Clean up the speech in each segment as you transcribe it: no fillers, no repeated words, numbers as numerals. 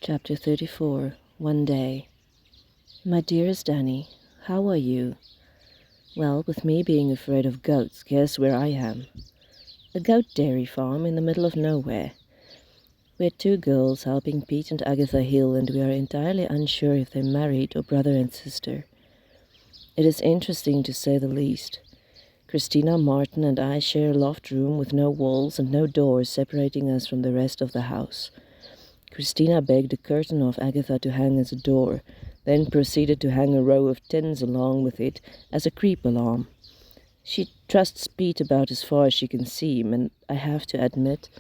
Chapter 34. One day. My dearest Danny, how are you? Well, with me being afraid of goats, guess where I am? A goat dairy farm in the middle of nowhere. We're two girls helping Pete and Agatha Hill, and we are entirely unsure if they're married or brother and sister. It is interesting to say the least. Christina Martin and I share a loft room with no walls and no doors separating us from the rest of the house. Christina begged a curtain off Agatha to hang as a door, then proceeded to hang a row of tins along with it as a creep alarm. She trusts Pete about as far as she can see him, and I have to admit,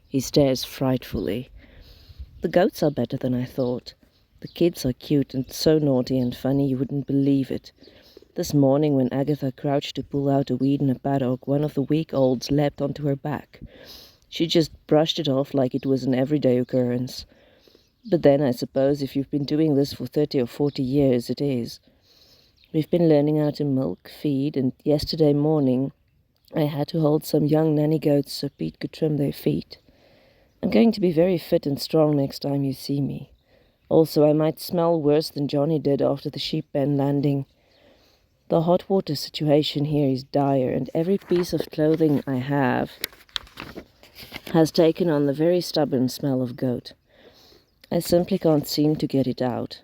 he stares frightfully. The goats are better than I thought. The kids are cute and so naughty and funny you wouldn't believe it. This morning when Agatha crouched to pull out a weed in a paddock, one of the week-olds leapt onto her back. She just brushed it off like it was an everyday occurrence. But then I suppose if you've been doing this for 30 or 40 years, it is. We've been learning how to milk, feed, and yesterday morning I had to hold some young nanny goats so Pete could trim their feet. I'm going to be very fit and strong next time you see me. Also, I might smell worse than Johnny did after the sheep pen landing. The hot water situation here is dire, and every piece of clothing I have has taken on the very stubborn smell of goat. I simply can't seem to get it out.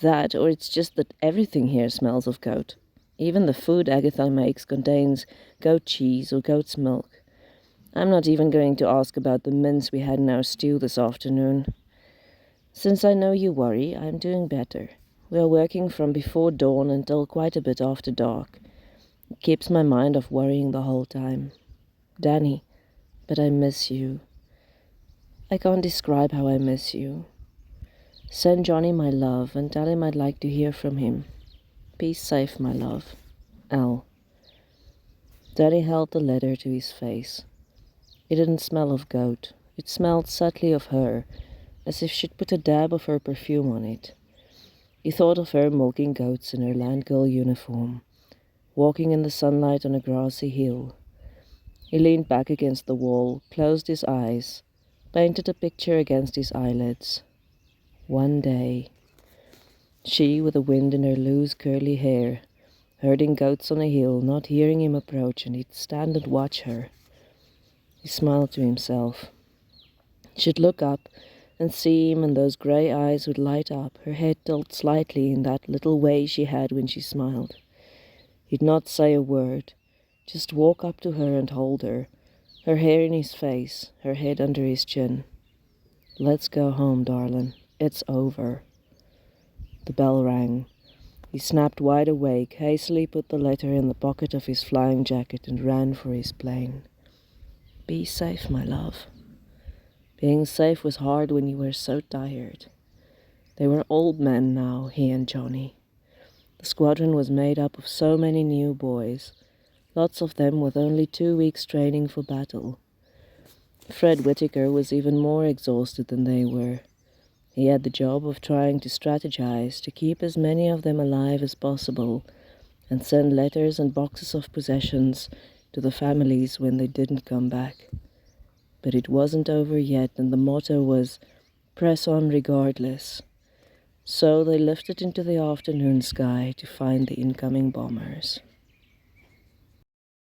That, or it's just that everything here smells of goat. Even the food Agatha makes contains goat cheese or goat's milk. I'm not even going to ask about the mince we had in our stew this afternoon. Since I know you worry, I'm doing better. We are working from before dawn until quite a bit after dark. It keeps my mind off worrying the whole time. Danny, but I miss you. I can't describe how I miss you. Send Johnny my love and tell him I'd like to hear from him. Be safe, my love. L. Danny held the letter to his face. It didn't smell of goat. It smelled subtly of her, as if she'd put a dab of her perfume on it. He thought of her milking goats in her land girl uniform, walking in the sunlight on a grassy hill. He leaned back against the wall, closed his eyes, painted a picture against his eyelids. One day. She, with the wind in her loose curly hair, herding goats on a hill, not hearing him approach, and he'd stand and watch her. He smiled to himself. She'd look up and see him, and those grey eyes would light up, her head tilt slightly in that little way she had when she smiled. He'd not say a word, just walk up to her and hold her, her hair in his face, her head under his chin. Let's go home, darling. It's over. The bell rang. He snapped wide awake, hastily put the letter in the pocket of his flying jacket and ran for his plane. Be safe, my love. Being safe was hard when you were so tired. They were old men now, he and Johnny. The squadron was made up of so many new boys, lots of them with only 2 weeks training for battle. Fred Whittaker was even more exhausted than they were. He had the job of trying to strategize to keep as many of them alive as possible and send letters and boxes of possessions to the families when they didn't come back. But it wasn't over yet, and the motto was, press on regardless. So they lifted into the afternoon sky to find the incoming bombers.